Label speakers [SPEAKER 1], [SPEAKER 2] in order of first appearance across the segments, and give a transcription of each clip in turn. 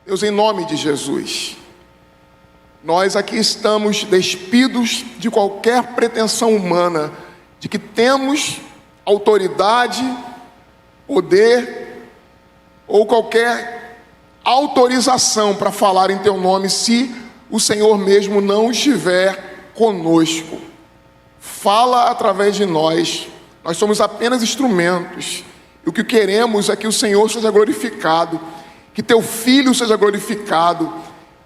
[SPEAKER 1] Deus, em nome de Jesus, nós aqui estamos despidos de qualquer pretensão humana, de que temos autoridade, poder ou qualquer autorização para falar em Teu nome, se o Senhor mesmo não estiver conosco. Fala através de nós, nós somos apenas instrumentos, e o que queremos é que o Senhor seja glorificado, que Teu Filho seja glorificado,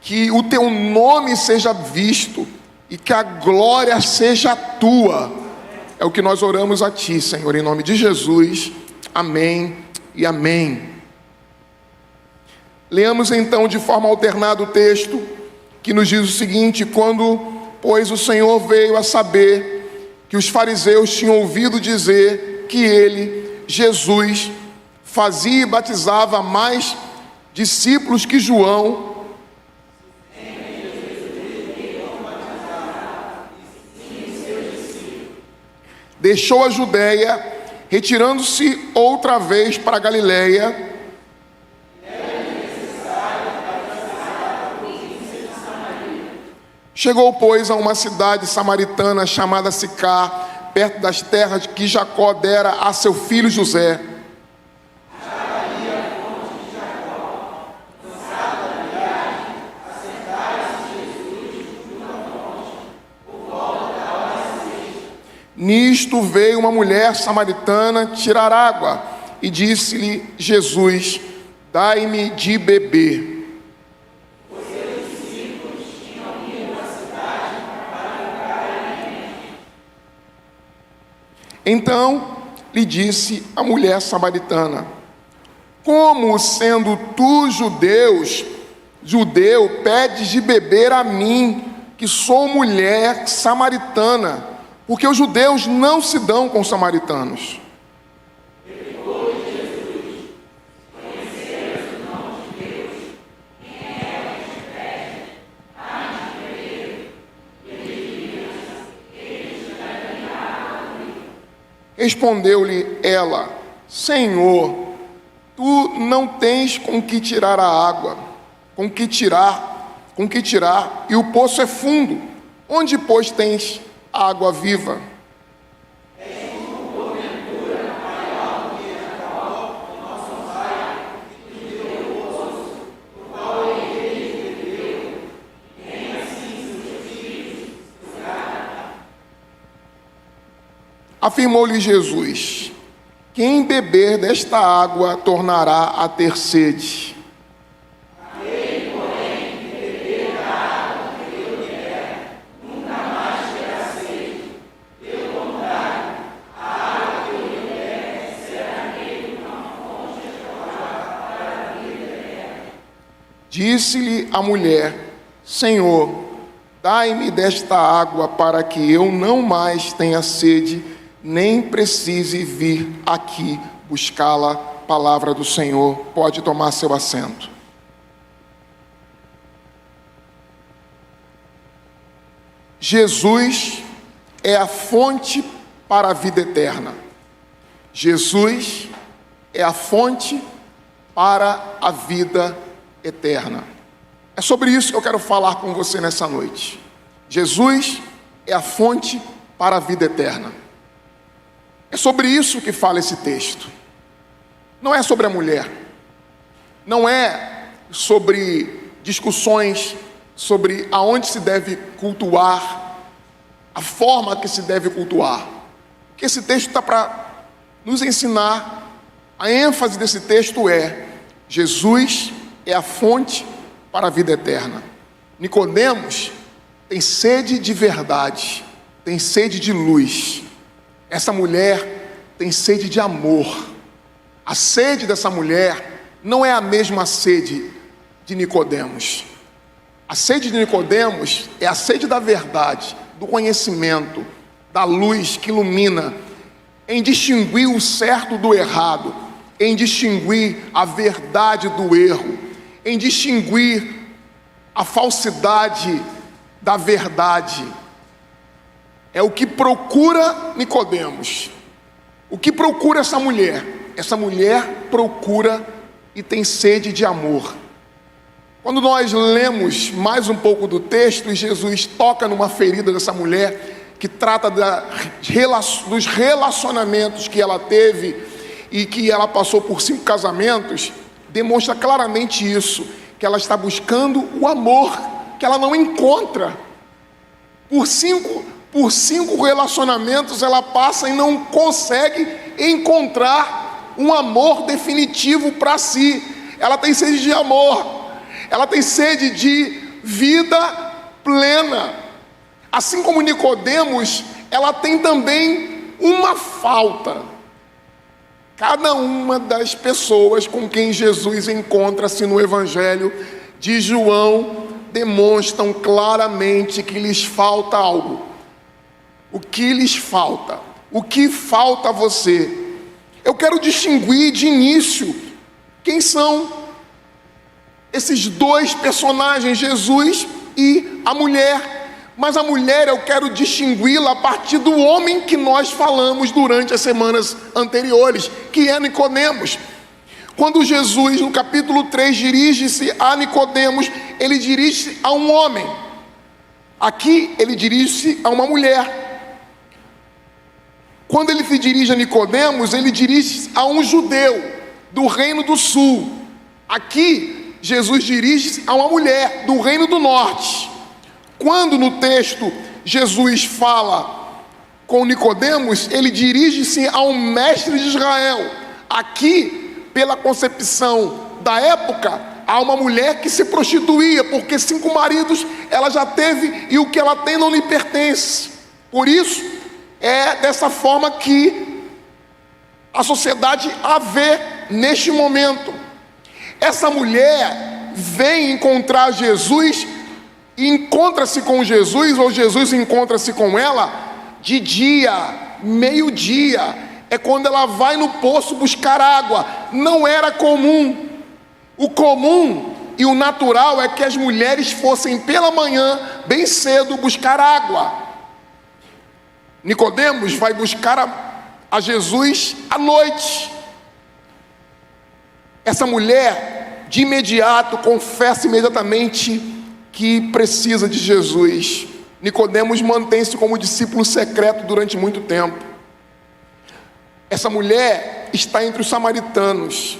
[SPEAKER 1] que o Teu nome seja visto, e que a glória seja Tua. É o que nós oramos a Ti, Senhor, em nome de Jesus, amém e amém. Leamos então de forma alternada o texto, que nos diz o seguinte: quando, pois, o Senhor veio a saber que os fariseus tinham ouvido dizer que ele, Jesus, fazia e batizava mais discípulos que João, deixou a Judéia, retirando-se outra vez para a Galiléia. Chegou, pois, a uma cidade samaritana chamada Sicar, perto das terras que Jacó dera a seu filho José. Nisto veio uma mulher samaritana tirar água, e disse-lhe Jesus: dai-me de beber. Então lhe disse a mulher samaritana: como, sendo tu judeu, pedes de beber a mim, que sou mulher samaritana? Porque os judeus não se dão com os samaritanos. Respondeu-lhe ela: Senhor, tu não tens com que tirar a água, com que tirar, e o poço é fundo. Onde, pois, tens água viva? Afirmou-lhe Jesus: quem beber desta água tornará a ter sede. Aquele, porém, que beber da água que eu lhe der, nunca mais terá sede. Pelo contrário, a água que eu lhe der será nele uma fonte de água para a vida eterna. Disse-lhe a mulher: Senhor, dai-me desta água para que eu não mais tenha sede, nem precise vir aqui buscá-la. Palavra do Senhor. Pode tomar seu assento. Jesus é a fonte para a vida eterna. Jesus é a fonte para a vida eterna. É sobre isso que eu quero falar com você nessa noite. Jesus é a fonte para a vida eterna. É sobre isso que fala esse texto. Não é sobre a mulher. Não é sobre discussões sobre aonde se deve cultuar, a forma que se deve cultuar. Porque esse texto está para nos ensinar. A ênfase desse texto é: Jesus é a fonte para a vida eterna. Nicodemos tem sede de verdade, tem sede de luz. Essa mulher tem sede de amor. A sede dessa mulher não é a mesma sede de Nicodemos. A sede de Nicodemos é a sede da verdade, do conhecimento, da luz que ilumina, em distinguir o certo do errado, em distinguir a verdade do erro, em distinguir a falsidade da verdade. É o que procura Nicodemos. O que procura essa mulher? Essa mulher procura e tem sede de amor. Quando nós lemos mais um pouco do texto e Jesus toca numa ferida dessa mulher, que trata dos relacionamentos que ela teve e que ela passou por 5 casamentos, demonstra claramente isso, que ela está buscando o amor que ela não encontra. Por cinco relacionamentos ela passa e não consegue encontrar um amor definitivo para si. Ela tem sede de amor, ela tem sede de vida plena. Assim como Nicodemos, ela tem também uma falta. Cada uma das pessoas com quem Jesus encontra-se no Evangelho de João demonstram claramente que lhes falta algo. O que lhes falta? O que falta a você? Eu quero distinguir de início quem são esses 2 personagens, Jesus e a mulher. Mas a mulher eu quero distingui-la a partir do homem que nós falamos durante as semanas anteriores, que é Nicodemos. Quando Jesus, no capítulo 3, dirige-se a Nicodemos, ele dirige-se a um homem. Aqui ele dirige-se a uma mulher. Quando ele se dirige a Nicodemos, ele dirige-se a um judeu do reino do sul. Aqui Jesus dirige-se a uma mulher do reino do norte. Quando no texto Jesus fala com Nicodemos, ele dirige-se a um mestre de Israel. Aqui, pela concepção da época, há uma mulher que se prostituía, porque 5 maridos ela já teve e o que ela tem não lhe pertence. Por isso, é dessa forma que a sociedade a vê neste momento. Essa mulher vem encontrar Jesus, e encontra-se com Jesus, ou Jesus encontra-se com ela, de dia, meio-dia, é quando ela vai no poço buscar água. Não era comum. O comum e o natural é que as mulheres fossem pela manhã, bem cedo, buscar água. Nicodemos vai buscar a Jesus à noite. Essa mulher, de imediato, confessa imediatamente que precisa de Jesus. Nicodemos mantém-se como discípulo secreto durante muito tempo. Essa mulher está entre os samaritanos,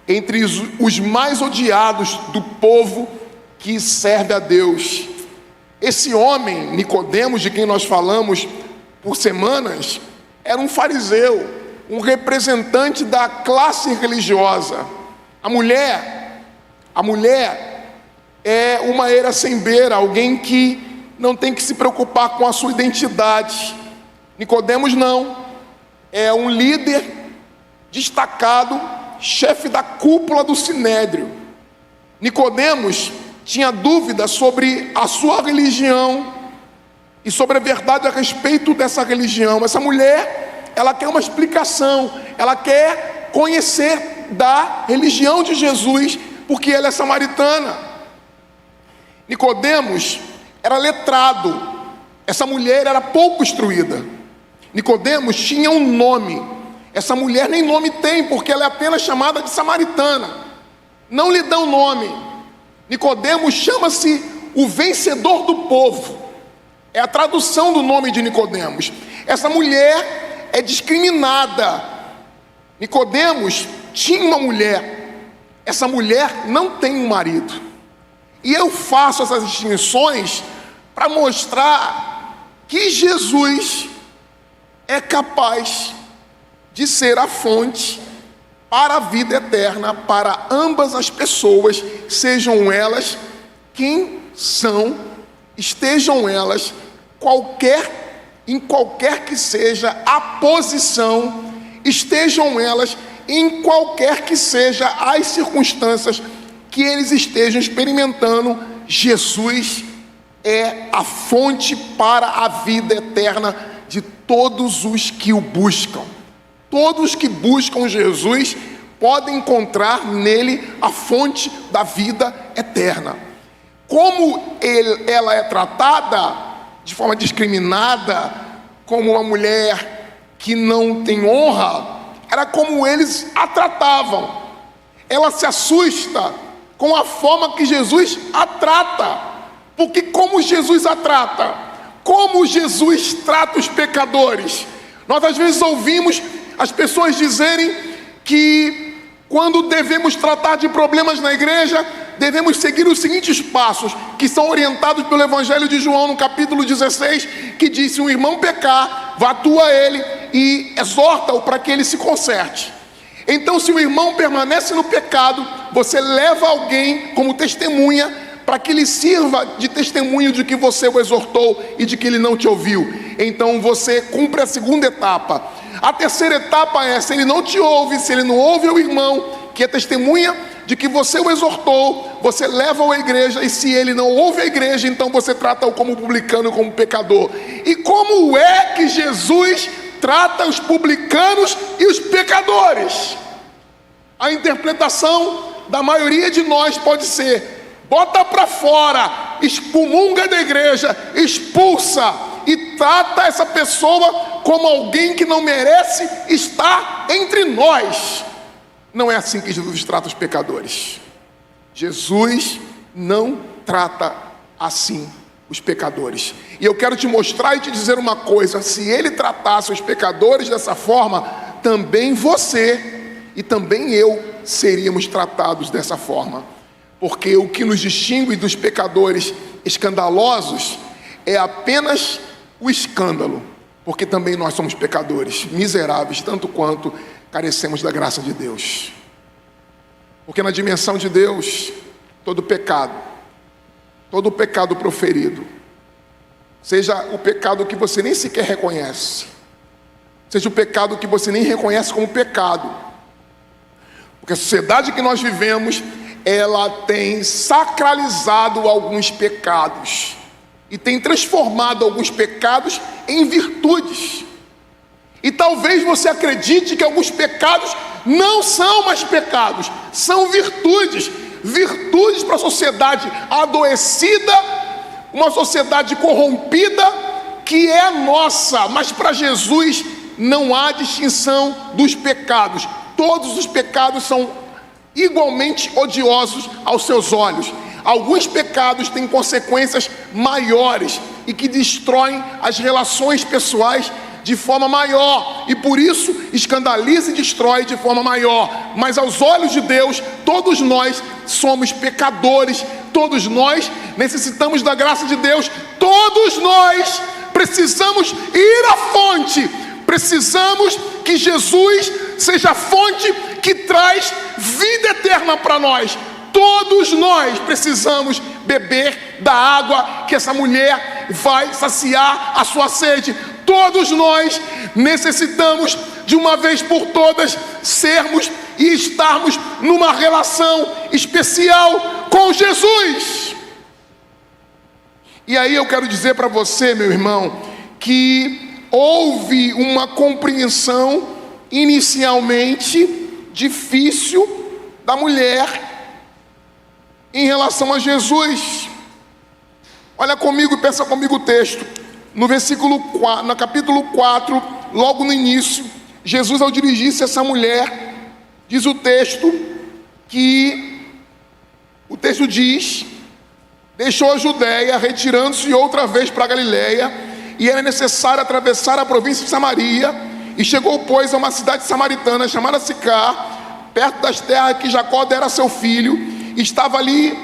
[SPEAKER 1] entre os mais odiados do povo que serve a Deus. Esse homem, Nicodemos, de quem nós falamos por semanas, era um fariseu, um representante da classe religiosa. A mulher é uma eira sem beira, alguém que não tem que se preocupar com a sua identidade. Nicodemos não, é um líder destacado, chefe da cúpula do Sinédrio. Nicodemos tinha dúvida sobre a sua religião e sobre a verdade a respeito dessa religião. Essa mulher, ela quer uma explicação, ela quer conhecer da religião de Jesus, porque ela é samaritana. Nicodemos era letrado, essa mulher era pouco instruída. Nicodemos tinha um nome, essa mulher nem nome tem, porque ela é apenas chamada de samaritana, não lhe dão nome. Nicodemos chama-se o vencedor do povo, é a tradução do nome de Nicodemos. Essa mulher é discriminada. Nicodemos tinha uma mulher, essa mulher não tem um marido. E eu faço essas distinções para mostrar que Jesus é capaz de ser a fonte para a vida eterna para ambas as pessoas, sejam elas quem são, estejam elas em qualquer que seja a posição, estejam elas em qualquer que seja as circunstâncias que eles estejam experimentando. Jesus é a fonte para a vida eterna de todos os que o buscam. Todos que buscam Jesus podem encontrar nele a fonte da vida eterna. Como ela é tratada de forma discriminada, como uma mulher que não tem honra, era como eles a tratavam. Ela se assusta com a forma que Jesus a trata. Porque como Jesus a trata? Como Jesus trata os pecadores? Nós às vezes ouvimos as pessoas dizerem que quando devemos tratar de problemas na igreja, devemos seguir os seguintes passos, que são orientados pelo Evangelho de João, no capítulo 16, que diz: se um irmão pecar, vá tu a ele e exorta-o para que ele se conserte. Então, se o irmão permanece no pecado, você leva alguém como testemunha, para que ele sirva de testemunho de que você o exortou e de que ele não te ouviu. Então você cumpre a segunda etapa. A terceira etapa é: se ele não te ouve, se ele não ouve o irmão, que é testemunha de que você o exortou, você leva-o à igreja, e se ele não ouve a igreja, então você trata-o como publicano, como pecador. E como é que Jesus trata os publicanos e os pecadores? A interpretação da maioria de nós pode ser: bota para fora, excomunga da igreja, expulsa e trata essa pessoa como alguém que não merece estar entre nós. Não é assim que Jesus trata os pecadores. Jesus não trata assim os pecadores. E eu quero te mostrar e te dizer uma coisa: se ele tratasse os pecadores dessa forma, também você e também eu seríamos tratados dessa forma. Porque o que nos distingue dos pecadores escandalosos é apenas o escândalo, porque também nós somos pecadores, miseráveis, tanto quanto carecemos da graça de Deus. Porque na dimensão de Deus, todo pecado proferido, seja o pecado que você nem sequer reconhece, seja o pecado que você nem reconhece como pecado, porque a sociedade que nós vivemos, ela tem sacralizado alguns pecados e tem transformado alguns pecados em virtudes. E talvez você acredite que alguns pecados não são mais pecados, são virtudes. Virtudes para a sociedade adoecida, uma sociedade corrompida que é a nossa. Mas para Jesus não há distinção dos pecados. Todos os pecados são igualmente odiosos aos seus olhos. Alguns pecados têm consequências maiores e que destroem as relações pessoais de forma maior, e por isso escandaliza e destrói de forma maior. Mas aos olhos de Deus, todos nós somos pecadores, todos nós necessitamos da graça de Deus, todos nós precisamos ir à fonte, precisamos que Jesus seja a fonte que traz vida eterna para nós. Todos nós precisamos beber da água que essa mulher vai saciar a sua sede. Todos nós necessitamos de uma vez por todas sermos e estarmos numa relação especial com Jesus. E aí eu quero dizer para você, meu irmão, que houve uma compreensão inicialmente difícil da mulher em relação a Jesus. Olha comigo e pensa comigo o texto. No versículo 4, no capítulo 4, logo no início, Jesus, ao dirigir-se a essa mulher, diz o texto diz: deixou a Judéia, retirando-se outra vez para a Galiléia, e era necessário atravessar a província de Samaria, e chegou, pois, a uma cidade samaritana chamada Sicar, perto das terras que Jacó dera a seu filho. Estava ali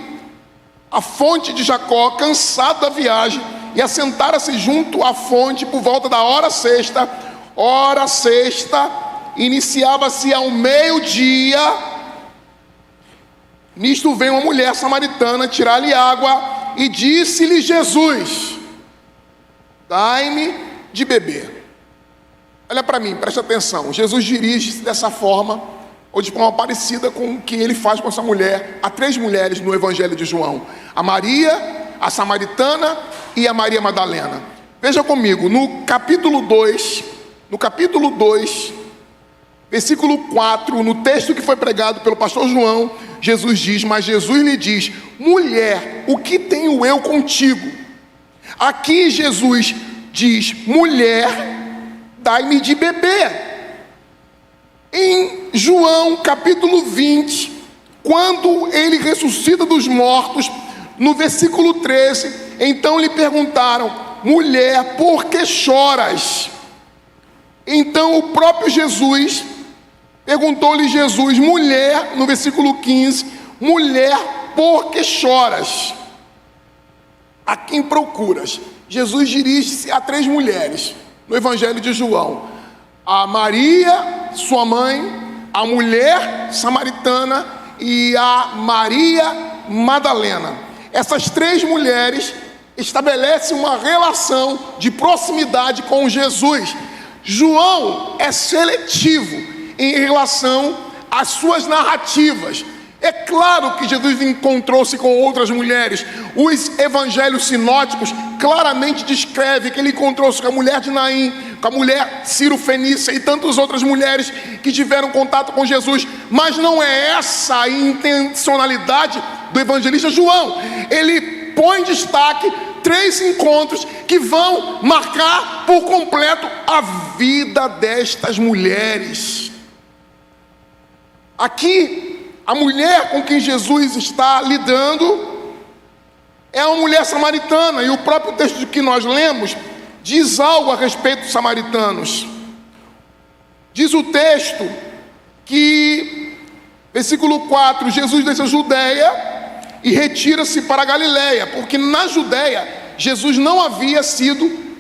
[SPEAKER 1] a fonte de Jacó, cansado da viagem, e assentara-se junto à fonte por volta da hora sexta. Hora sexta iniciava-se ao meio-dia. Nisto veio uma mulher samaritana tirar-lhe água, e disse-lhe Jesus: dai-me de beber. Olha para mim, preste atenção. Jesus dirige-se dessa forma, ou de forma parecida com o que ele faz com essa mulher. Há 3 mulheres no Evangelho de João: a Maria, a samaritana e a Maria Madalena. Veja comigo, no capítulo 2, versículo 4, no texto que foi pregado pelo pastor João, Jesus diz: mas Jesus lhe diz: mulher, o que tenho eu contigo? Aqui Jesus diz: mulher, dai-me de beber. Em João capítulo 20, Quando ele ressuscita dos mortos, no versículo 13, então lhe perguntaram: mulher, por que choras? Então o próprio Jesus, perguntou-lhe Jesus: mulher, no versículo 15, mulher, por que choras? A quem procuras? Jesus dirige-se a 3 mulheres no Evangelho de João: a Maria, sua mãe, a mulher samaritana e a Maria Madalena. Essas 3 mulheres estabelecem uma relação de proximidade com Jesus. João é seletivo em relação às suas narrativas. É claro que Jesus encontrou-se com outras mulheres. Os evangelhos sinóticos claramente descrevem que ele encontrou-se com a mulher de Naim, com a mulher Ciro-Fenícia e tantas outras mulheres que tiveram contato com Jesus. Mas não é essa a intencionalidade do evangelista João. Ele põe em destaque 3 encontros que vão marcar por completo a vida destas mulheres. Aqui, a mulher com quem Jesus está lidando é uma mulher samaritana, e o próprio texto que nós lemos diz algo a respeito dos samaritanos. Diz o texto que, versículo 4, Jesus deixa a Judeia e retira-se para a Galileia, porque na Judeia Jesus não havia sido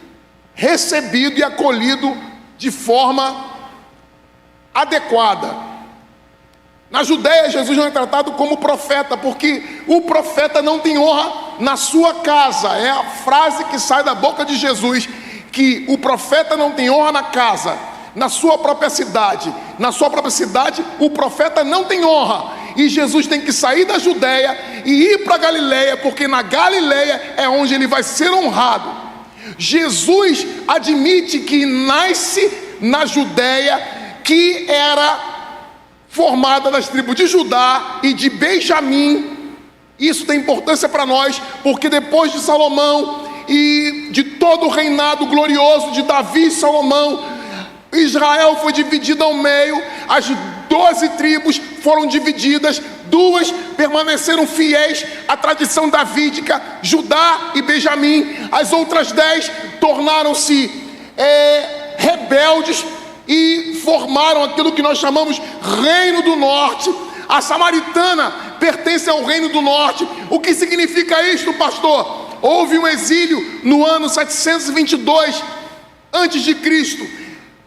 [SPEAKER 1] recebido e acolhido de forma adequada. Na Judeia, Jesus não é tratado como profeta, porque o profeta não tem honra na sua casa. É a frase que sai da boca de Jesus, que o profeta não tem honra na casa, na sua própria cidade. Na sua própria cidade, o profeta não tem honra. E Jesus tem que sair da Judeia e ir para a Galileia, porque na Galileia é onde ele vai ser honrado. Jesus admite que nasce na Judeia, que era formada das tribos de Judá e de Benjamim. Isso tem importância para nós, porque depois de Salomão e de todo o reinado glorioso de Davi e Salomão, Israel foi dividido ao meio. As 12 tribos foram divididas, 2 permaneceram fiéis à tradição davídica, Judá e Benjamim. As outras 10 tornaram-se rebeldes e formaram aquilo que nós chamamos Reino do Norte. A samaritana pertence ao Reino do Norte. O que significa isto, pastor? Houve um exílio no ano 722 antes de Cristo.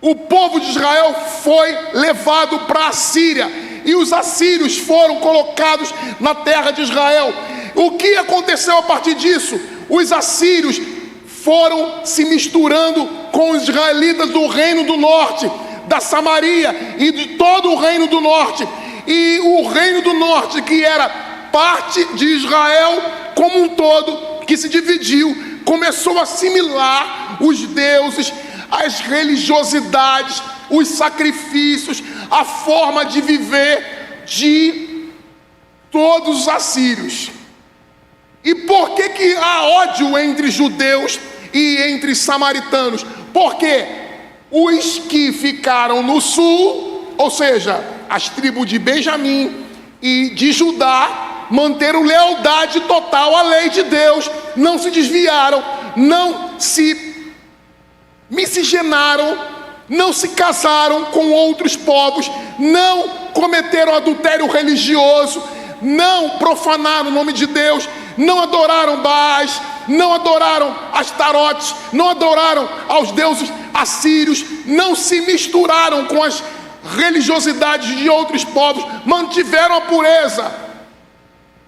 [SPEAKER 1] O povo de Israel foi levado para a Síria, e os assírios foram colocados na terra de Israel. O que aconteceu a partir disso? Os assírios foram se misturando com os israelitas do Reino do Norte, da Samaria e de todo o Reino do Norte. E o Reino do Norte, que era parte de Israel como um todo, que se dividiu, começou a assimilar os deuses, as religiosidades, os sacrifícios, a forma de viver de todos os assírios. E por que há ódio entre judeus e entre samaritanos? Porque os que ficaram no sul, ou seja, as tribos de Benjamim e de Judá, manteram lealdade total à lei de Deus, não se desviaram, não se miscigenaram, não se casaram com outros povos, não cometeram adultério religioso, não profanaram o nome de Deus, não adoraram Baás, não adoraram Astarotes, não adoraram aos deuses assírios, não se misturaram com as religiosidades de outros povos, mantiveram a pureza.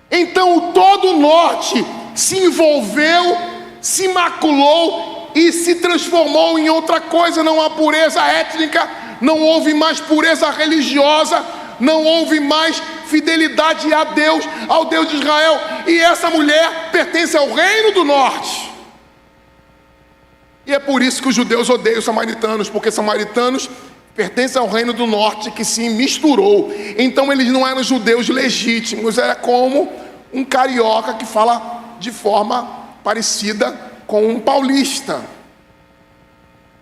[SPEAKER 1] Então todo o norte se envolveu, se maculou e se transformou em outra coisa. Não há pureza étnica, não houve mais pureza religiosa, não houve mais fidelidade a Deus, ao Deus de Israel. E essa mulher pertence ao Reino do Norte. E é por isso que os judeus odeiam os samaritanos, porque samaritanos pertencem ao Reino do Norte, que se misturou. Então eles não eram judeus legítimos, era como um carioca que fala de forma parecida com um paulista.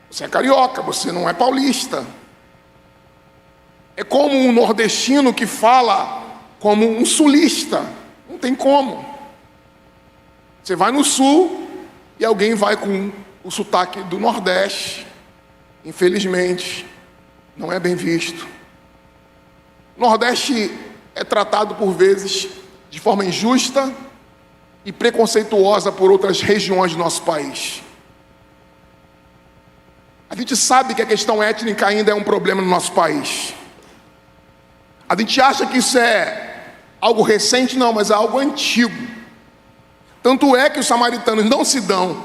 [SPEAKER 1] Você é carioca, você não é paulista. É como um nordestino que fala como um sulista. Não tem como. Você vai no sul e alguém vai com o sotaque do Nordeste. Infelizmente, não é bem visto. O Nordeste é tratado por vezes de forma injusta e preconceituosa por outras regiões do nosso país. A gente sabe que a questão étnica ainda é um problema no nosso país. A gente acha que isso é algo recente, não, mas é algo antigo. Tanto é que os samaritanos não se dão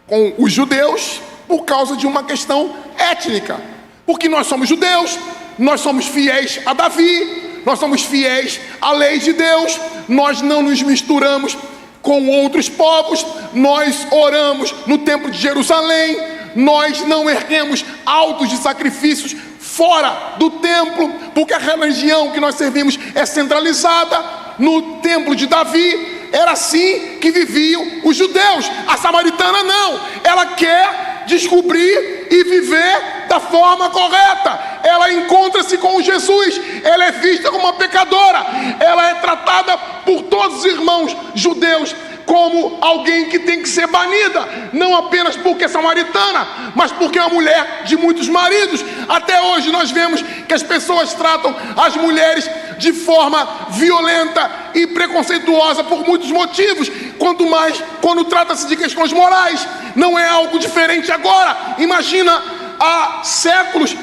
[SPEAKER 1] com os judeus por causa de uma questão étnica. Porque nós somos judeus, nós somos fiéis a Davi, nós somos fiéis à lei de Deus, nós não nos misturamos com outros povos, nós oramos no templo de Jerusalém, nós não erguemos altos de sacrifícios fora do templo, porque a religião que nós servimos é centralizada no templo de Davi. Era assim que viviam os judeus. A samaritana não, ela quer descobrir e viver da forma correta. Ela encontra-se com Jesus, ela é vista como uma pecadora, ela é tratada por todos os irmãos judeus como alguém que tem que ser banida, não apenas porque é samaritana, mas porque é uma mulher de muitos maridos. Até hoje nós vemos que as pessoas tratam as mulheres de forma violenta e preconceituosa por muitos motivos, quanto mais quando trata-se de questões morais. Não é algo diferente agora. Imagina há séculos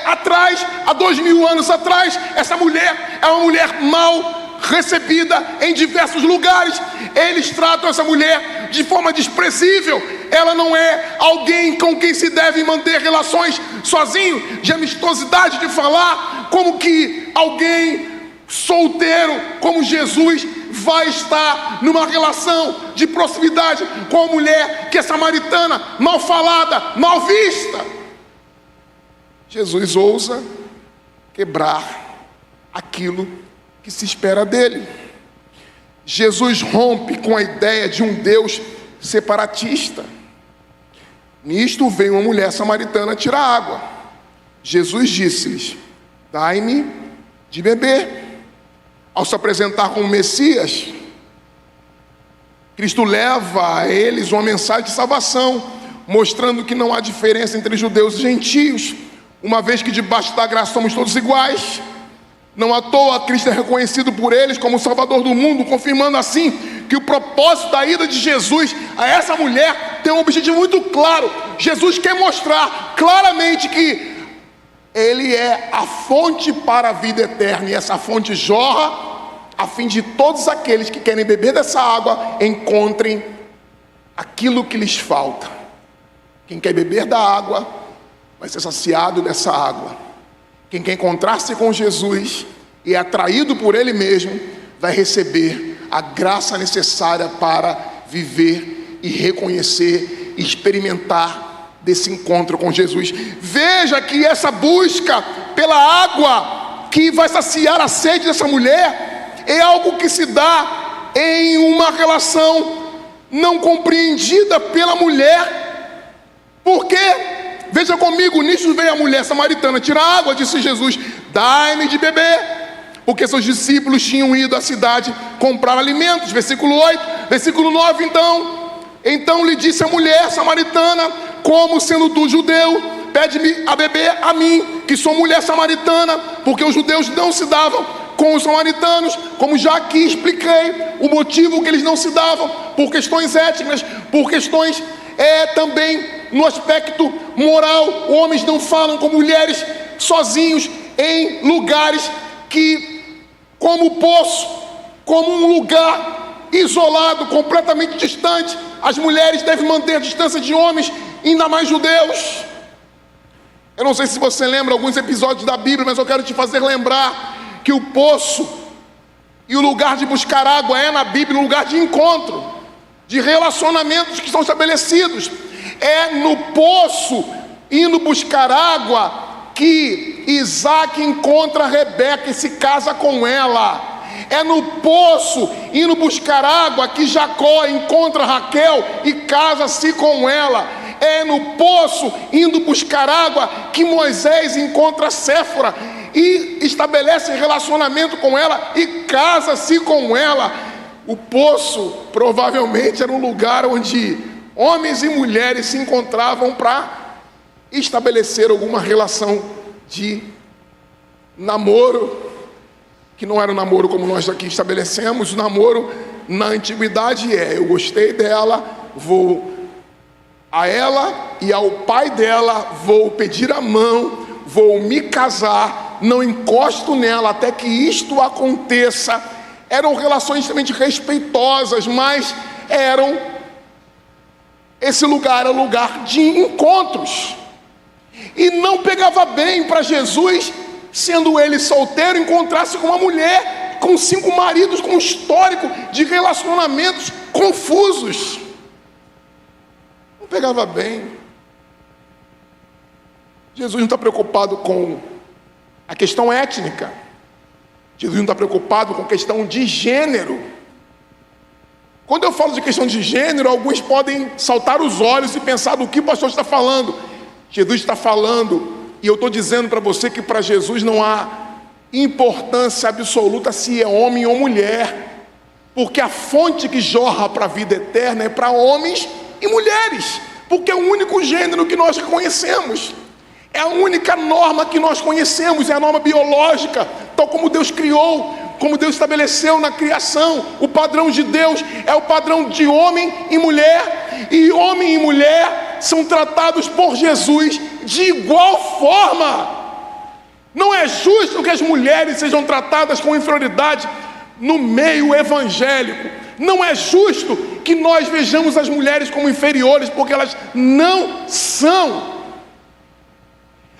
[SPEAKER 1] atrás, há 2000 anos atrás, essa mulher é uma mulher mal recebida em diversos lugares. Eles tratam essa mulher de forma desprezível. Ela não é alguém com quem se deve manter relações sozinho, de amistosidade, de falar, como que alguém solteiro como Jesus vai estar numa relação de proximidade com uma mulher que é samaritana, mal falada, mal vista. Jesus ousa quebrar aquilo que se espera dele. Jesus rompe com a ideia de um Deus separatista. Nisto veio uma mulher samaritana tirar água. Jesus disse-lhes: dai-me de beber. Ao se apresentar como Messias, Cristo leva a eles uma mensagem de salvação, mostrando que não há diferença entre judeus e gentios, uma vez que debaixo da graça somos todos iguais. Não à toa Cristo é reconhecido por eles como o Salvador do mundo, confirmando assim que o propósito da ida de Jesus a essa mulher tem um objetivo muito claro. Jesus quer mostrar claramente que Ele é a fonte para a vida eterna, e essa fonte jorra a fim de todos aqueles que querem beber dessa água encontrem aquilo que lhes falta. Quem quer beber da água vai ser saciado dessa água. Quem quer encontrar-se com Jesus e é atraído por Ele mesmo, vai receber a graça necessária para viver e reconhecer e experimentar desse encontro com Jesus. Veja que essa busca pela água que vai saciar a sede dessa mulher é algo que se dá em uma relação não compreendida pela mulher. Por quê? Veja comigo, nisso veio a mulher samaritana tirar água, disse Jesus: dai-me de beber, porque seus discípulos tinham ido à cidade comprar alimentos. Versículo 8, versículo 9, então lhe disse a mulher samaritana: como sendo tu judeu, pede-me a beber a mim, que sou mulher samaritana, porque os judeus não se davam com os samaritanos, como já aqui expliquei, o motivo que eles não se davam, por questões étnicas, por questões também no aspecto moral. Homens não falam com mulheres sozinhos em lugares que, como poço, como um lugar isolado, completamente distante. As mulheres devem manter a distância de homens, ainda mais judeus. Eu não sei se você lembra alguns episódios da Bíblia, mas eu quero te fazer lembrar que o poço e o lugar de buscar água é na Bíblia um lugar de encontro, de relacionamentos que são estabelecidos. É no poço, indo buscar água, que Isaac encontra Rebeca e se casa com ela. É no poço, indo buscar água, que Jacó encontra Raquel e casa-se com ela. É no poço, indo buscar água, que Moisés encontra Séfora e estabelece relacionamento com ela e casa-se com ela. O poço provavelmente era um lugar onde homens e mulheres se encontravam para estabelecer alguma relação de namoro, que não era um namoro como nós aqui estabelecemos. O namoro na antiguidade eu gostei dela, vou a ela e ao pai dela, vou pedir a mão, vou me casar, não encosto nela até que isto aconteça. Eram relações extremamente respeitosas, mas esse lugar era lugar de encontros. E não pegava bem para Jesus, sendo ele solteiro, encontrar-se com uma mulher com 5 maridos, com um histórico de relacionamentos confusos. Não pegava bem. Jesus não está preocupado com a questão étnica. Jesus não está preocupado com a questão de gênero. Quando eu falo de questão de gênero, alguns podem saltar os olhos e pensar do que o pastor está falando. Jesus está falando, e eu estou dizendo para você que para Jesus não há importância absoluta se é homem ou mulher, porque a fonte que jorra para a vida eterna é para homens e mulheres, porque é o único gênero que nós conhecemos, é a única norma que nós conhecemos, é a norma biológica, tal como Deus criou, como Deus estabeleceu na criação. O padrão de Deus é o padrão de homem e homem e mulher são tratados por Jesus de igual forma. Não é justo que as mulheres sejam tratadas com inferioridade no meio evangélico. Não é justo que nós vejamos as mulheres como inferiores, porque elas não são.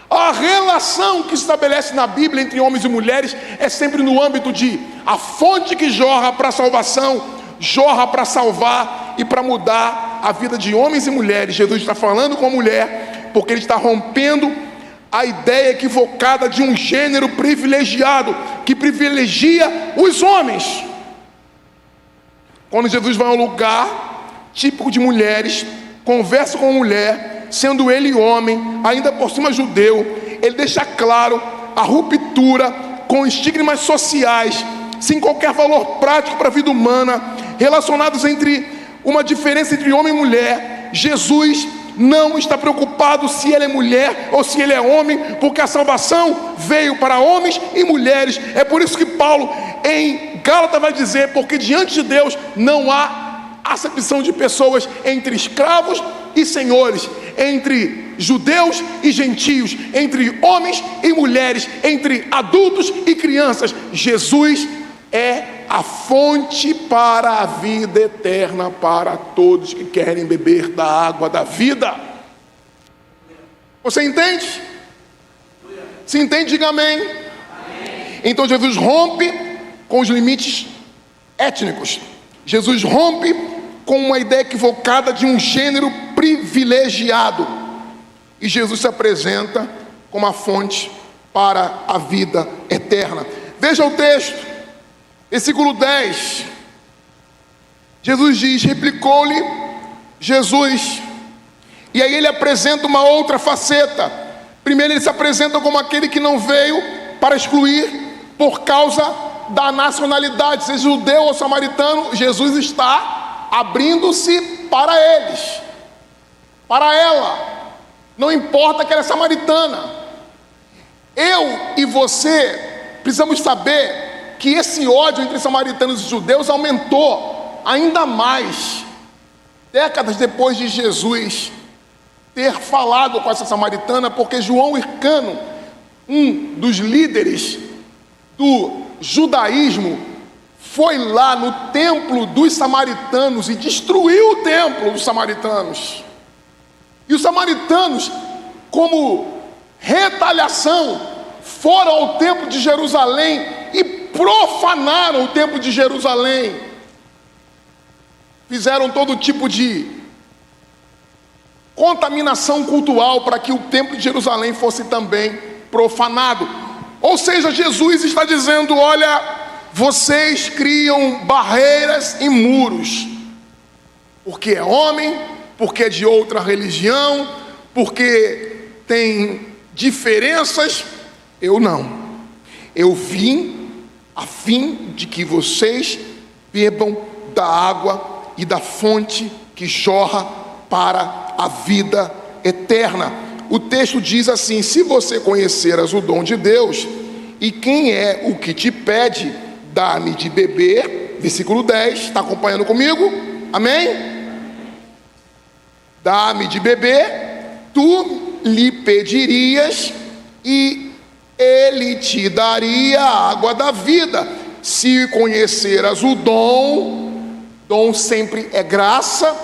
[SPEAKER 1] A relação que se estabelece na Bíblia entre homens e mulheres é sempre no âmbito de a fonte que jorra para a salvação, jorra para salvar e para mudar a vida de homens e mulheres. Jesus está falando com a mulher porque ele está rompendo a ideia equivocada de um gênero privilegiado que privilegia os homens. Quando Jesus vai a um lugar típico de mulheres, conversa com a mulher, sendo ele homem, ainda por cima judeu, ele deixa claro a ruptura com estigmas sociais, sem qualquer valor prático para a vida humana, relacionados entre uma diferença entre homem e mulher. Jesus não está preocupado se ele é mulher ou se ele é homem, porque a salvação veio para homens e mulheres. É por isso que Paulo em Gálatas vai dizer, porque diante de Deus não há acepção de pessoas entre escravos e senhores, entre judeus e gentios, entre homens e mulheres, entre adultos e crianças. Jesus é a fonte para a vida eterna para todos que querem beber da água da vida. Você entende? Se entende, diga amém. Então Jesus rompe com os limites étnicos. Jesus rompe com uma ideia equivocada de um gênero privilegiado. E Jesus se apresenta como a fonte para a vida eterna. Veja o texto, versículo 10. Jesus diz, replicou-lhe Jesus. E aí ele apresenta uma outra faceta. Primeiro ele se apresenta como aquele que não veio para excluir por causa da nacionalidade, seja judeu ou samaritano. Jesus está abrindo-se para eles, para ela. Não importa que ela é samaritana. Eu e você precisamos saber que esse ódio entre samaritanos e judeus aumentou ainda mais décadas depois de Jesus ter falado com essa samaritana, porque João Hircano, um dos líderes do judaísmo, foi lá no templo dos samaritanos e destruiu o templo dos samaritanos. E os samaritanos, como retaliação, foram ao templo de Jerusalém e profanaram o templo de Jerusalém. Fizeram todo tipo de contaminação cultural para que o templo de Jerusalém fosse também profanado. Ou seja, Jesus está dizendo, olha, vocês criam barreiras e muros, porque é homem, porque é de outra religião, porque tem diferenças. Eu não. Eu vim a fim de que vocês bebam da água e da fonte que jorra para a vida eterna. O texto diz assim: se você conheceras o dom de Deus, e quem é o que te pede, dá-me de beber. Versículo 10, está acompanhando comigo? Amém? Dá-me de beber, tu lhe pedirias e ele te daria a água da vida. Se conheceras o dom sempre é graça.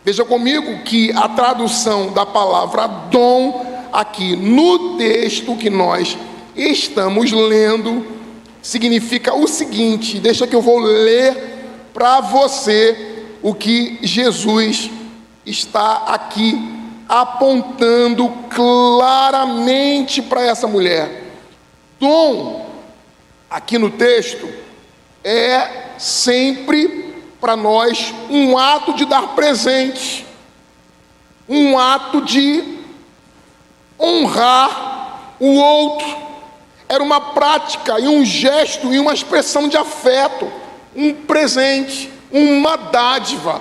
[SPEAKER 1] Veja comigo que a tradução da palavra dom aqui no texto que nós estamos lendo significa o seguinte. Deixa que eu vou ler para você o que Jesus está aqui apontando claramente para essa mulher. Dom, aqui no texto, é sempre para nós um ato de dar presente, um ato de honrar o outro. Era uma prática e um gesto e uma expressão de afeto, um presente, uma dádiva.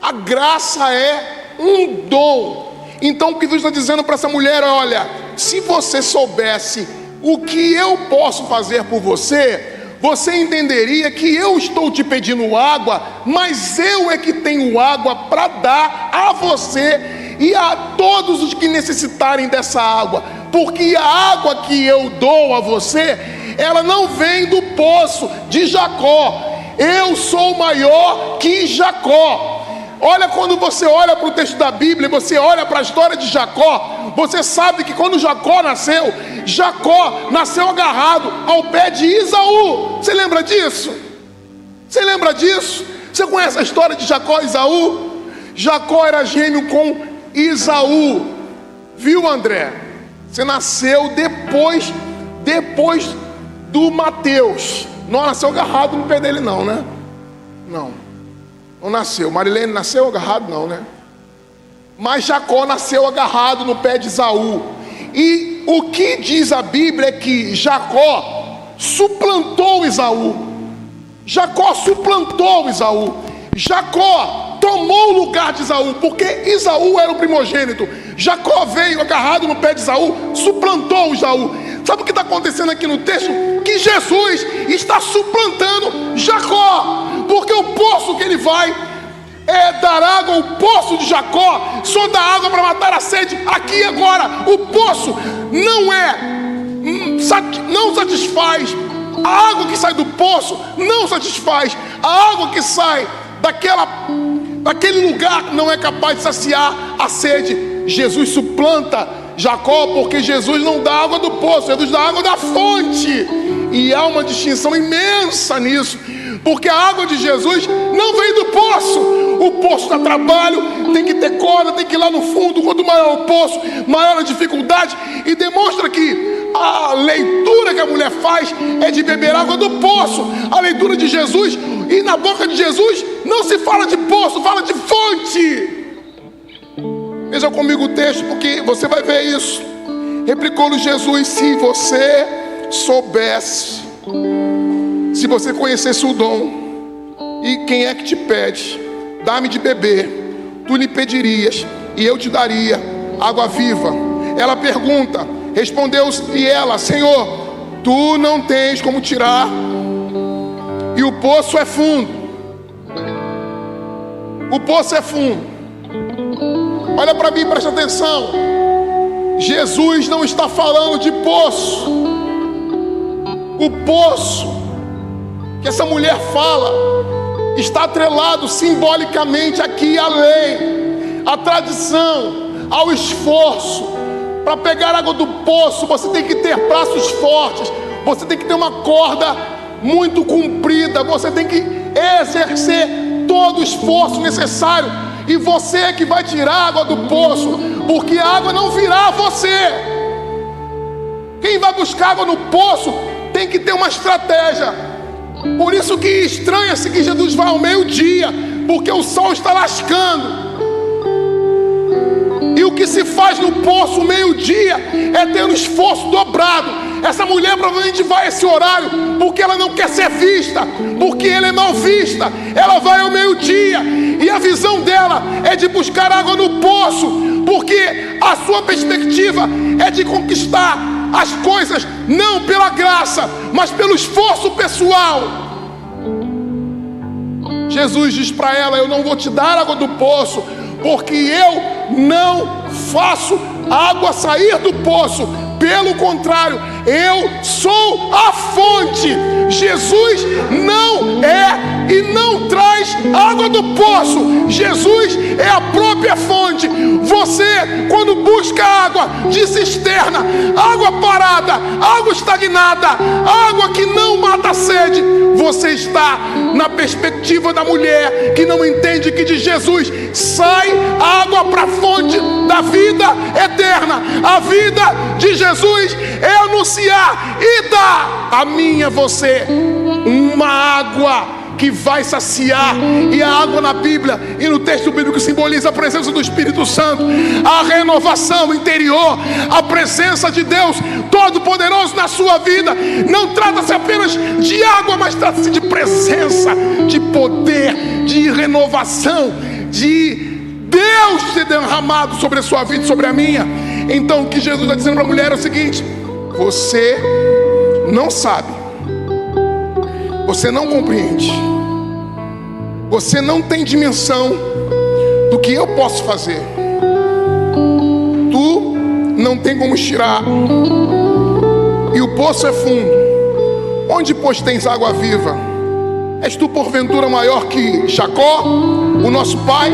[SPEAKER 1] A graça é um dom. Então o que Jesus está dizendo para essa mulher: olha, se você soubesse o que eu posso fazer por você, você entenderia que eu estou te pedindo água, mas eu é que tenho água para dar a você e a todos os que necessitarem dessa água, porque a água que eu dou a você, ela não vem do poço de Jacó. Eu sou maior que Jacó. Olha, quando você olha para o texto da Bíblia, você olha para a história de Jacó, você sabe que quando Jacó nasceu agarrado ao pé de Esaú. Você lembra disso? Você lembra disso? Você conhece a história de Jacó e Esaú? Jacó era gêmeo com Esaú. Viu, André? Você nasceu depois do Mateus. Não nasceu agarrado no pé dele não, né? Não nasceu. Marilene nasceu agarrado não, né? Mas Jacó nasceu agarrado no pé de Esaú. E o que diz a Bíblia é que Jacó suplantou Esaú. Jacó suplantou Esaú. Jacó tomou o lugar de Esaú, porque Esaú era o primogênito. Jacó veio agarrado no pé de Esaú, suplantou Esaú. Sabe o que está acontecendo aqui no texto? Que Jesus está suplantando Jacó, porque o poço que ele vai dar água, o poço de Jacó só dá água para matar a sede aqui e agora. O poço não satisfaz. A água que sai do poço não satisfaz. A água que sai daquele lugar não é capaz de saciar a sede. Jesus suplanta Jacó, porque Jesus não dá água do poço, Jesus dá água da fonte. E há uma distinção imensa nisso, porque a água de Jesus não vem do poço. O poço dá trabalho, tem que ter corda, tem que ir lá no fundo. Quanto maior o poço, maior a dificuldade. E demonstra que a leitura que a mulher faz é de beber água do poço. A leitura de Jesus, e na boca de Jesus não se fala de poço, fala de fonte. Veja comigo o texto, porque você vai ver isso. Replicou-lhe Jesus: se você soubesse, se você conhecesse o dom, e quem é que te pede, dá-me de beber, tu lhe pedirias, e eu te daria água viva. Ela pergunta, respondeu-lhe ela: Senhor, tu não tens como tirar, e o poço é fundo. O poço é fundo. Olha para mim, presta atenção. Jesus não está falando de poço. O poço que essa mulher fala está atrelado simbolicamente aqui à lei, à tradição, ao esforço. Para pegar água do poço, você tem que ter braços fortes, você tem que ter uma corda muito comprida, você tem que exercer todo o esforço necessário. E você é que vai tirar a água do poço, porque a água não virá a você. Quem vai buscar água no poço tem que ter uma estratégia. Por isso que estranha-se que Jesus vai ao meio-dia, porque o sol está lascando. E o que se faz no poço meio-dia é ter um esforço dobrado. Essa mulher provavelmente vai a esse horário porque ela não quer ser vista, porque ela é mal vista. Ela vai ao meio-dia e a visão dela é de buscar água no poço, porque a sua perspectiva é de conquistar as coisas não pela graça, mas pelo esforço pessoal. Jesus diz para ela: eu não vou te dar água do poço, porque eu não faço água sair do poço. Pelo contrário, eu sou a fonte. Jesus não é e não traz água do poço. Jesus é a própria fonte. Você, quando busca água de cisterna, água parada, água estagnada, água que não mata a sede, você está na perspectiva da mulher que não entende que de Jesus sai água para a fonte da vida eterna. A vida de Jesus é anunciar e dar a mim e a você uma água que vai saciar. E a água na Bíblia e no texto bíblico simboliza a presença do Espírito Santo, a renovação interior, a presença de Deus Todo-Poderoso na sua vida. Não trata-se apenas de água, mas trata-se de presença, de poder, de renovação, de Deus ser derramado sobre a sua vida e sobre a minha. Então o que Jesus está dizendo para a mulher é o seguinte: você não sabe, você não compreende, você não tem dimensão do que eu posso fazer. Tu não tem como tirar, e o poço é fundo. Onde pois tens água viva? És tu porventura maior que Jacó, o nosso pai,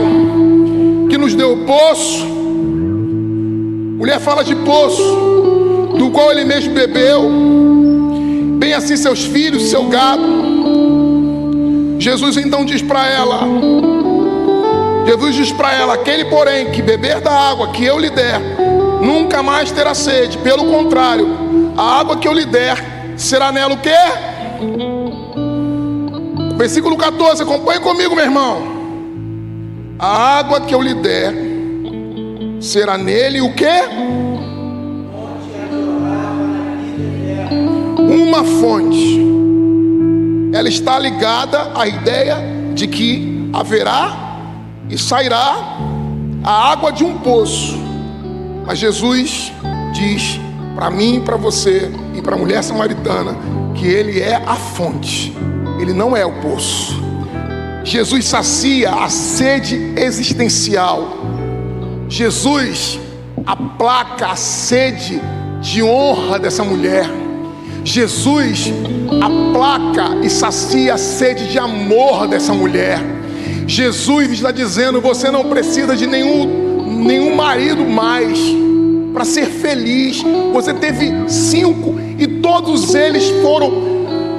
[SPEAKER 1] que nos deu o poço? Mulher fala de poço, do qual ele mesmo bebeu, bem assim seus filhos, seu gado. Jesus então diz para ela, aquele porém que beber da água que eu lhe der, nunca mais terá sede. Pelo contrário, a água que eu lhe der, será nela o quê? Versículo 14, acompanhe comigo, meu irmão. A água que eu lhe der, será nele o quê? Uma fonte. Ela está ligada à ideia de que haverá e sairá a água de um poço. Mas Jesus diz para mim, para você e para a mulher samaritana que Ele é a fonte, Ele não é o poço. Jesus sacia a sede existencial. Jesus aplaca a sede de honra dessa mulher. Jesus aplaca e sacia a sede de amor dessa mulher. Jesus está dizendo: você não precisa de nenhum marido mais para ser feliz. Você teve 5 e todos eles foram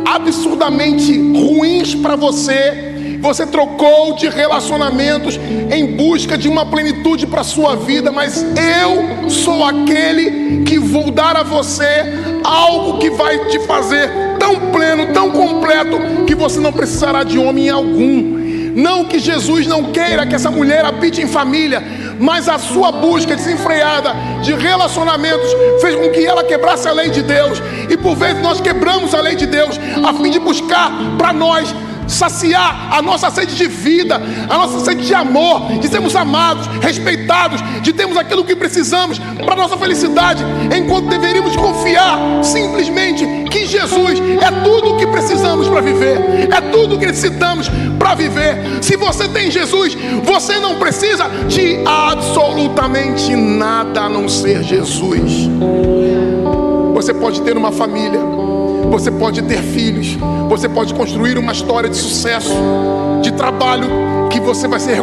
[SPEAKER 1] absurdamente ruins para você. Você trocou de relacionamentos em busca de uma plenitude para a sua vida, mas eu sou aquele que vou dar a você algo que vai te fazer tão pleno, tão completo, que você não precisará de homem algum. Não que Jesus não queira que essa mulher habite em família, mas a sua busca desenfreada de relacionamentos fez com que ela quebrasse a lei de Deus. E por vezes nós quebramos a lei de Deus a fim de buscar para nós saciar a nossa sede de vida, a nossa sede de amor, de sermos amados, respeitados, de termos aquilo que precisamos para a nossa felicidade, enquanto deveríamos confiar simplesmente que Jesus é tudo o que precisamos para viver, é tudo o que necessitamos para viver. Se você tem Jesus, você não precisa de absolutamente nada a não ser Jesus. Você pode ter uma família, você pode ter filhos, você pode construir uma história de sucesso, de trabalho que você vai ser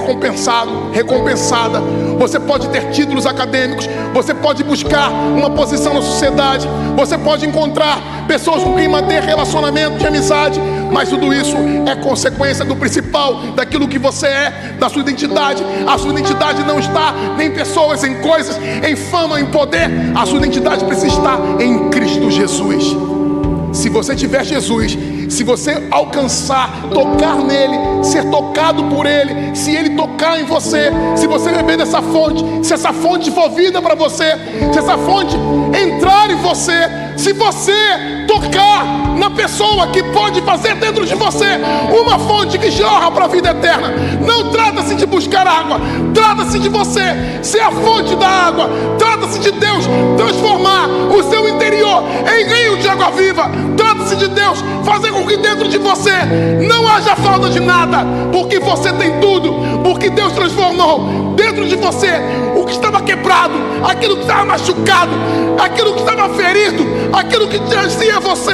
[SPEAKER 1] recompensada. Você pode ter títulos acadêmicos, você pode buscar uma posição na sociedade, você pode encontrar pessoas com quem manter relacionamento de amizade, mas tudo isso é consequência do principal, daquilo que você é, da sua identidade. A sua identidade não está nem em pessoas, em coisas, em fama, em poder. A sua identidade precisa estar em Cristo Jesus. Se você tiver Jesus, Se você alcançar, tocar nele, ser tocado por ele, se ele tocar em você, se você beber dessa fonte, se essa fonte for vida para você, se essa fonte entrar em você, se você tocar na pessoa que pode fazer dentro de você uma fonte que jorra para a vida eterna. Não trata-se de buscar água, trata-se de você ser a fonte da água. Trata-se de Deus transformar o seu interior em rio de água viva. Trata-se de Deus fazer com que dentro de você não haja falta de nada, porque você tem tudo, porque Deus transformou dentro de você o que estava quebrado, aquilo que estava machucado, aquilo que estava ferido, aquilo que trazia você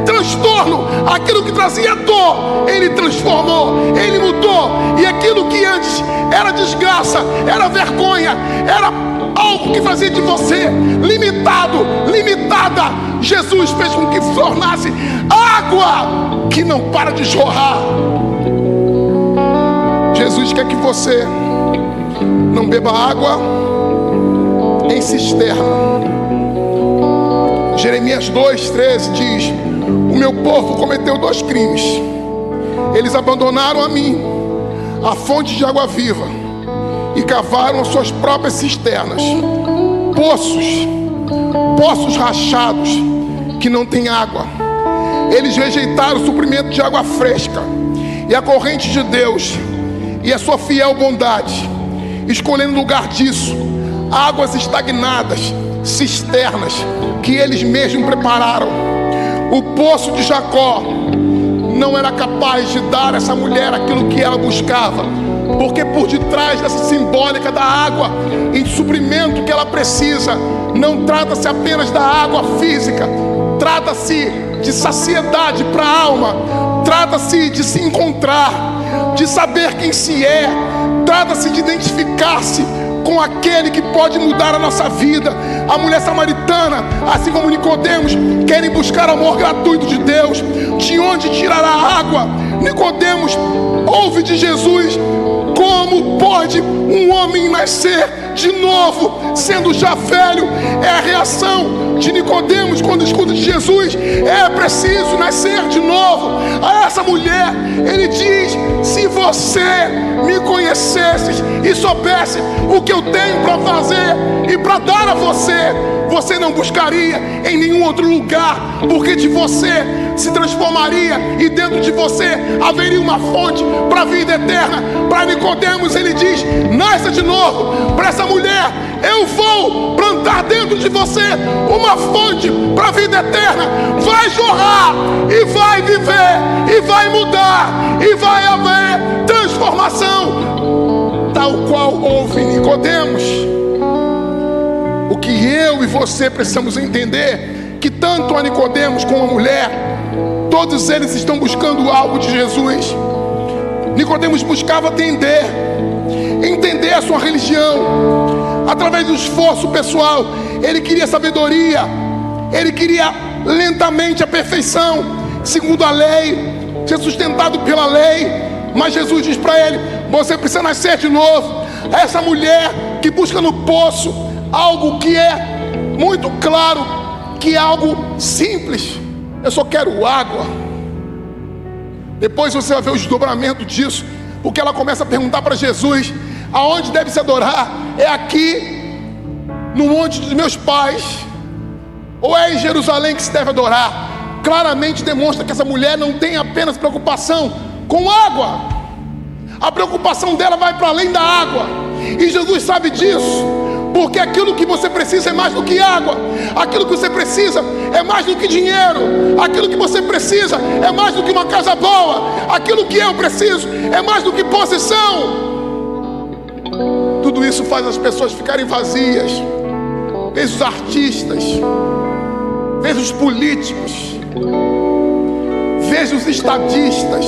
[SPEAKER 1] transtorno, aquilo que trazia dor. Ele transformou, ele mudou. E aquilo que antes era desgraça, era vergonha, era algo que fazia de você limitado, limitada, Jesus fez com que tornasse água que não para de jorrar. Jesus quer que você não beba água em cisterna. Jeremias 2,13 diz: o meu povo cometeu 2 crimes. Eles abandonaram a mim, a fonte de água viva, e cavaram as suas próprias cisternas, poços rachados que não têm água. Eles rejeitaram o suprimento de água fresca e a corrente de Deus e a sua fiel bondade, escolhendo no lugar disso águas estagnadas, cisternas que eles mesmos prepararam. O poço de Jacó não era capaz de dar a essa mulher aquilo que ela buscava, porque por detrás dessa simbólica da água em suprimento que ela precisa, não trata-se apenas da água física, trata-se de saciedade para a alma, trata-se de se encontrar, de saber quem se é, trata-se de identificar-se com aquele que pode mudar a nossa vida. A mulher samaritana, assim como Nicodemos, querem buscar amor gratuito de Deus. De onde tirará água? Nicodemos ouve de Jesus: como pode um homem nascer de novo, sendo já velho? É a reação de Nicodemos quando escuta de Jesus: é preciso nascer de novo. A essa mulher ele diz: se você me conhecesses e soubesse o que eu tenho para fazer e para dar a você, você não buscaria em nenhum outro lugar, porque de você se transformaria e dentro de você haveria uma fonte para a vida eterna. Para Nicodemos ele diz: nasça de novo. Para essa mulher: eu vou plantar dentro de você uma fonte para a vida eterna. Vai jorrar e vai viver e vai mudar e vai haver transformação, tal qual houve em Nicodemos. O que eu e você precisamos entender, que tanto a Nicodemos como a mulher, todos eles estão buscando algo de Jesus. Nicodemos buscava entender a sua religião através do esforço pessoal. Ele queria sabedoria, ele queria lentamente a perfeição, segundo a lei, ser sustentado pela lei. Mas Jesus diz para ele: você precisa nascer de novo. Essa mulher que busca no poço algo que é muito claro, que é algo simples: eu só quero água. Depois você vai ver o desdobramento disso, porque ela começa a perguntar para Jesus: aonde deve se adorar? É aqui no monte dos meus pais, ou é em Jerusalém que se deve adorar? Claramente demonstra que essa mulher não tem apenas preocupação com água, a preocupação dela vai para além da água. E Jesus sabe disso, porque aquilo que você precisa é mais do que água, aquilo que você precisa é mais do que dinheiro, aquilo que você precisa é mais do que uma casa boa, aquilo que eu preciso é mais do que posição. Tudo isso faz as pessoas ficarem vazias. Veja os artistas, veja os políticos, veja os estadistas,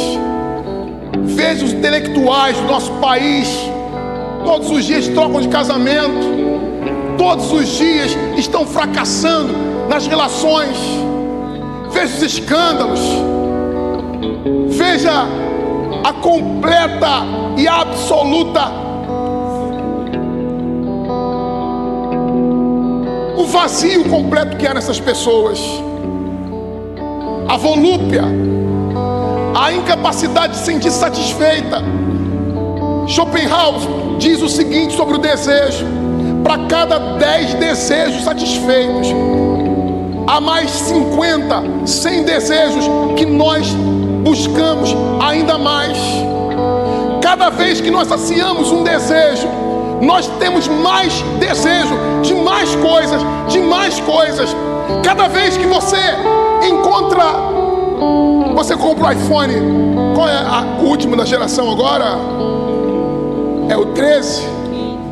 [SPEAKER 1] veja os intelectuais do nosso país. Todos os dias trocam de casamento, todos os dias estão fracassando nas relações. Veja os escândalos, veja a completa e absoluta, o vazio completo que há nessas pessoas, a volúpia, a incapacidade de se sentir satisfeita. Schopenhauer diz o seguinte sobre o desejo: para cada 10 desejos satisfeitos, há mais 50, 100 desejos que nós buscamos ainda mais. Cada vez que nós saciamos um desejo, nós temos mais desejo de mais coisas, de mais coisas. Cada vez que você compra o iPhone, qual é o último da geração agora? É o 13?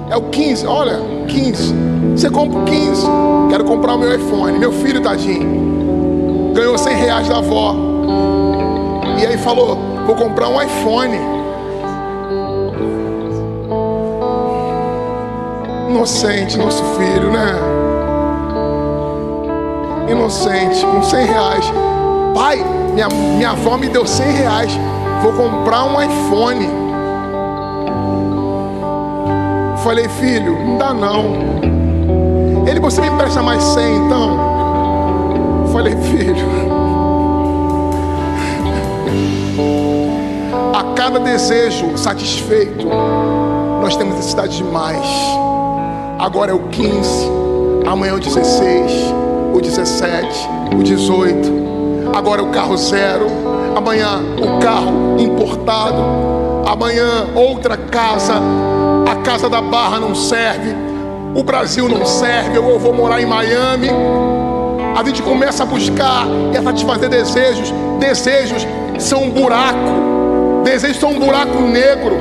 [SPEAKER 1] É o 15? Olha, 15. Você compra o 15, quero comprar o meu iPhone. Meu filho, tadinho, ganhou R$100 da avó, e aí falou, vou comprar um iPhone. Inocente nosso filho, né? Inocente, com R$100. Pai, minha avó me deu R$100, vou comprar um iPhone. Falei, filho, não dá não. Ele, você me empresta mais 100 então? Falei, filho, a cada desejo satisfeito, nós temos necessidade de mais. Agora é o 15, amanhã é o 16, o 17, o 18. Agora é o carro zero, amanhã o carro importado, amanhã outra casa, a casa da Barra não serve, o Brasil não serve, eu vou morar em Miami. A gente começa a buscar e a satisfazer desejos. Desejos são um buraco, desejos são um buraco negro,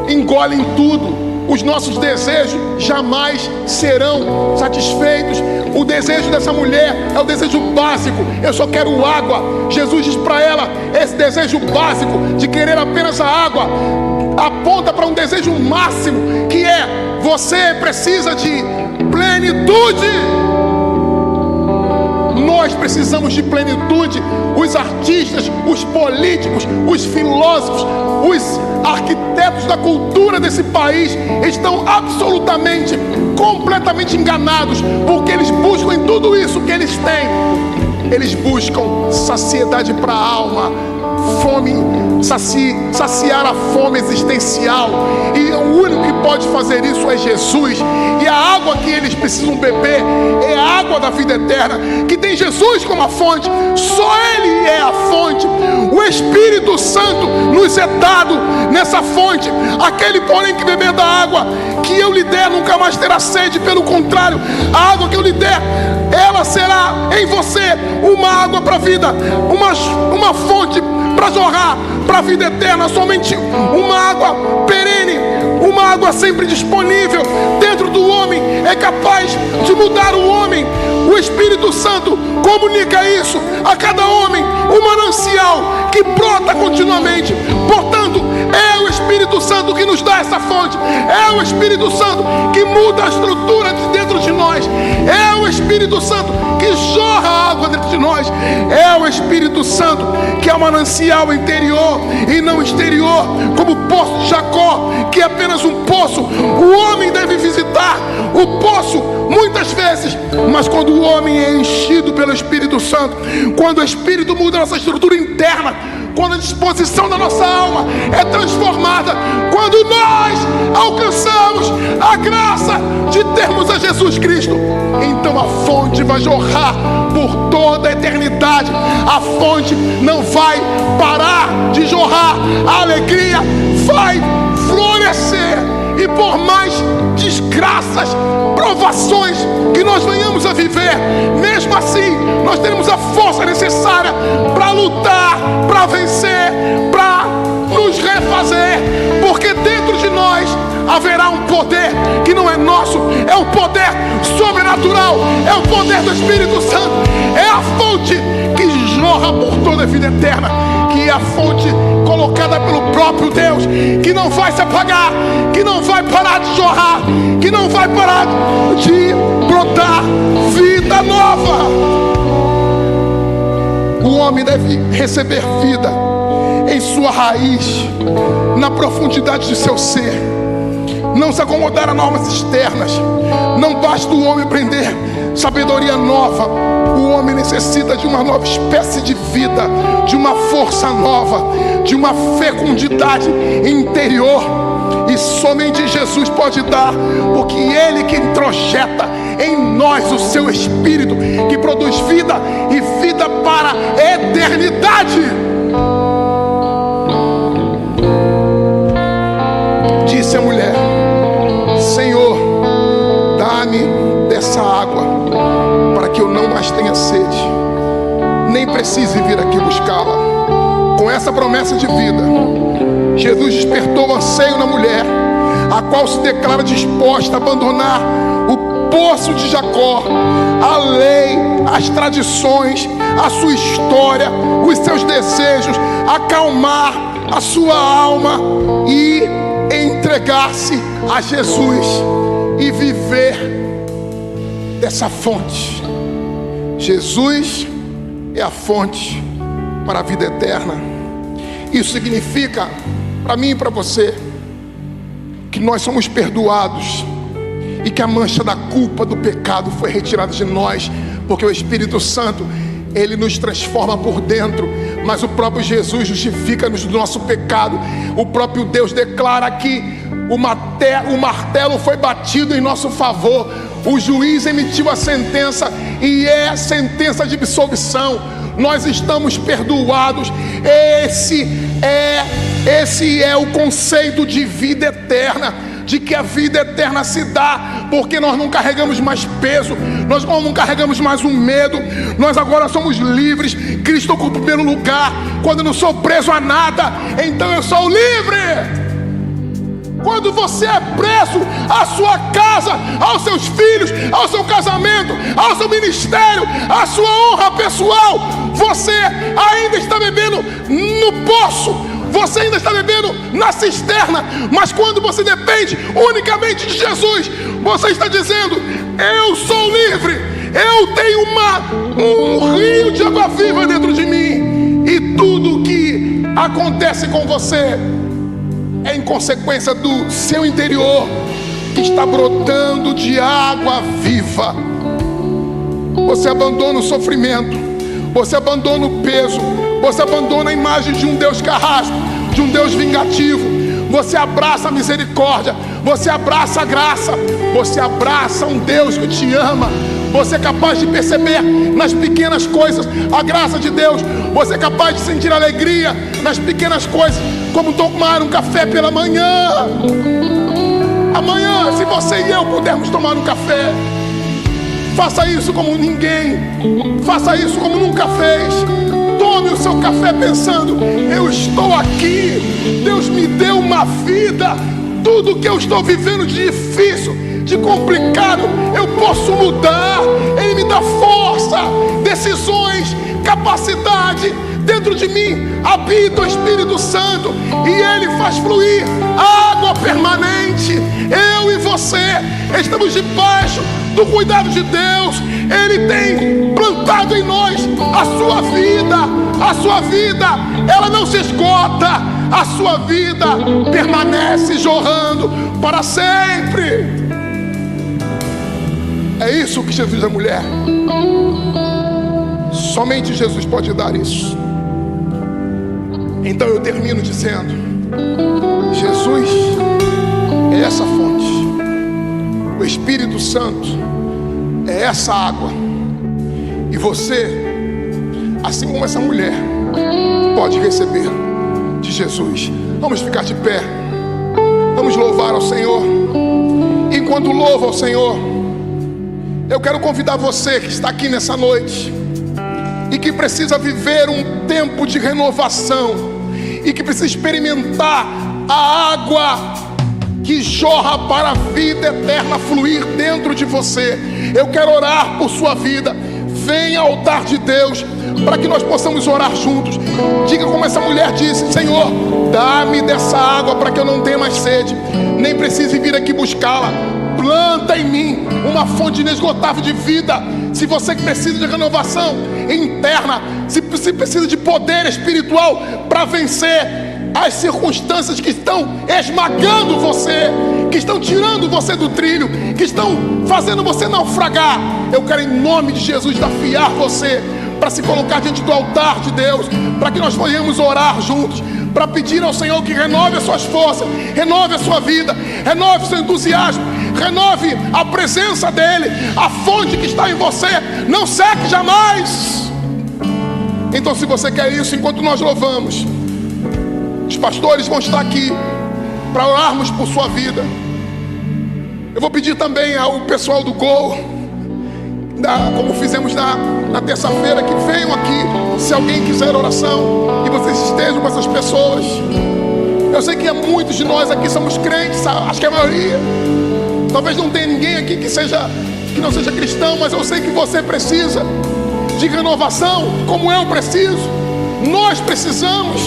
[SPEAKER 1] engolem tudo. Os nossos desejos jamais serão satisfeitos. O desejo dessa mulher é o desejo básico. Eu só quero água. Jesus diz para ela, esse desejo básico de querer apenas a água aponta para um desejo máximo, que é: você precisa de plenitude. Nós precisamos de plenitude. Os artistas, os políticos, os filósofos, os arquitetos da cultura desse país estão absolutamente, completamente enganados, porque eles buscam em tudo isso que eles têm. Eles buscam saciedade para a alma, fome, saciar a fome existencial, e o único que pode fazer isso é Jesus. E a água que eles precisam beber é a água da vida eterna, que tem Jesus como a fonte. Só Ele é a fonte. O Espírito Santo nos é dado nessa fonte. Aquele, porém, que beber da água que eu lhe der nunca mais terá sede. Pelo contrário, a água que eu lhe der, ela será em você uma água para a vida, uma fonte para jorrar para a vida eterna. Somente uma água perene, uma água sempre disponível dentro do homem é capaz de mudar o homem. O Espírito Santo comunica isso a cada homem, um manancial que brota continuamente. Portanto, é o Espírito Santo que nos dá essa fonte. É o Espírito Santo que muda a estrutura de dentro de nós. É o Espírito Santo que jorra a água dentro de nós. É o Espírito Santo que é o manancial interior e não exterior, como o poço de Jacó, que é apenas um poço. O homem deve visitar o poço muitas vezes, mas quando o homem é enchido pelo Espírito Santo, quando o Espírito muda a nossa estrutura interna, quando a disposição da nossa alma é transformada, quando nós alcançamos a graça de termos a Jesus Cristo, então a fonte vai jorrar por toda a eternidade. A fonte não vai parar de jorrar. A alegria vai florescer. E por mais desgraças, provações que nós venhamos a viver, mesmo assim nós teremos a força necessária para lutar, para vencer, para nos refazer, porque dentro de nós haverá um poder que não é nosso, é um poder sobrenatural, é o poder do Espírito Santo, é a fonte que jorra por toda a vida eterna, que é a fonte colocada pelo próprio Deus, que não vai se apagar, que não vai parar de jorrar, que não vai parar de brotar vida nova. O homem deve receber vida em sua raiz, na profundidade de seu ser, não se acomodar a normas externas. Não basta o homem aprender sabedoria nova O homem necessita de uma nova espécie de vida, de uma força nova, de uma fecundidade interior. E somente Jesus pode dar, porque Ele que introjeta em nós o seu Espírito, que produz vida e vida para a eternidade. Disse a mulher: Senhor, dá-me dessa água, para que eu não mais tenha sede, nem precise vir aqui buscá-la. Com essa promessa de vida, Jesus despertou o anseio na mulher, a qual se declara disposta a abandonar o poço de Jacó, a lei, as tradições, a sua história, os seus desejos, acalmar a sua alma e entregar-se a Jesus e viver dessa fonte. Jesus é a fonte para a vida eterna. Isso significa, para mim e para você, que nós somos perdoados e que a mancha da culpa do pecado foi retirada de nós, porque o Espírito Santo, Ele nos transforma por dentro, mas o próprio Jesus justifica-nos do nosso pecado. O próprio Deus declara que o martelo foi batido em nosso favor, o juiz emitiu a sentença, e é sentença de absolvição. Nós estamos perdoados. Esse é o conceito de vida eterna, de que a vida eterna se dá porque nós não carregamos mais peso, nós não carregamos mais um medo, nós agora somos livres. Cristo ocupa o primeiro lugar. Quando eu não sou preso a nada, então eu sou livre. Quando você é preso à sua casa, aos seus filhos, ao seu casamento, ao seu ministério, à sua honra pessoal, você ainda está bebendo no poço, você ainda está bebendo na cisterna. Mas quando você depende unicamente de Jesus, você está dizendo: eu sou livre, eu tenho um rio de água viva dentro de mim. E tudo que acontece com você é em consequência do seu interior, que está brotando de água viva. Você abandona o sofrimento, você abandona o peso, você abandona a imagem de um Deus carrasco, de um Deus vingativo. Você abraça a misericórdia, você abraça a graça, você abraça um Deus que te ama. Você é capaz de perceber nas pequenas coisas a graça de Deus. Você é capaz de sentir alegria nas pequenas coisas, como tomar um café pela manhã. Amanhã, se você e eu pudermos tomar um café, faça isso como ninguém, faça isso como nunca fez. Tome o seu café pensando: eu estou aqui, Deus me deu uma vida. Tudo que eu estou vivendo de difícil, de complicado, eu posso mudar. Ele me dá força, decisões, capacidade. Dentro de mim habita o Espírito Santo e Ele faz fluir água permanente. Eu e você estamos debaixo do cuidado de Deus. Ele tem plantado em nós a sua vida. A sua vida, ela não se esgota. A sua vida permanece jorrando para sempre. É isso que Jesus é mulher. Somente Jesus pode dar isso. Então eu termino dizendo: Jesus é essa fonte, o Espírito Santo é essa água, e você, assim como essa mulher, pode receber de Jesus. Vamos ficar de pé, vamos louvar ao Senhor. Enquanto louvo ao Senhor, eu quero convidar você que está aqui nessa noite e que precisa viver um tempo de renovação e que precisa experimentar a água que jorra para a vida eterna fluir dentro de você. Eu quero orar por sua vida. Venha ao altar de Deus para que nós possamos orar juntos. Diga como essa mulher disse: Senhor, dá-me dessa água para que eu não tenha mais sede, nem precise vir aqui buscá-la. Planta em mim uma fonte inesgotável de vida. Se você que precisa de renovação interna, se precisa de poder espiritual para vencer, as circunstâncias que estão esmagando você, que estão tirando você do trilho, que estão fazendo você naufragar. Eu quero, em nome de Jesus, desafiar você para se colocar diante do altar de Deus, para que nós venhamos orar juntos, para pedir ao Senhor que renove as suas forças, renove a sua vida, renove o seu entusiasmo, renove a presença dEle. A fonte que está em você não seque jamais. Então, se você quer isso, enquanto nós louvamos, os pastores vão estar aqui para orarmos por sua vida. Eu vou pedir também ao pessoal do Gol, como fizemos na terça-feira, que venham aqui, se alguém quiser oração, e vocês estejam com essas pessoas. Eu sei que muitos de nós aqui somos crentes, acho que a maioria. Talvez não tenha ninguém aqui que não seja cristão, mas eu sei que você precisa de renovação, como eu preciso. Nós precisamos.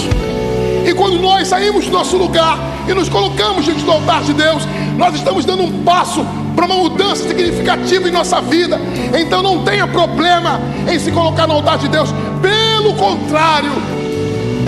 [SPEAKER 1] E quando nós saímos do nosso lugar e nos colocamos diante do altar de Deus, nós estamos dando um passo para uma mudança significativa em nossa vida. Então não tenha problema em se colocar no altar de Deus. Pelo contrário,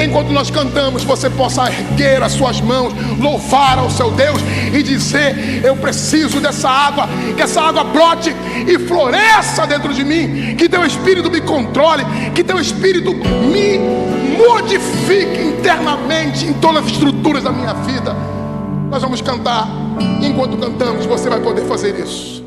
[SPEAKER 1] enquanto nós cantamos, você possa erguer as suas mãos, louvar ao seu Deus e dizer: eu preciso dessa água, que essa água brote e floresça dentro de mim, que teu Espírito me controle, que teu Espírito me modifique internamente em todas as estruturas da minha vida. Nós vamos cantar, e enquanto cantamos, você vai poder fazer isso.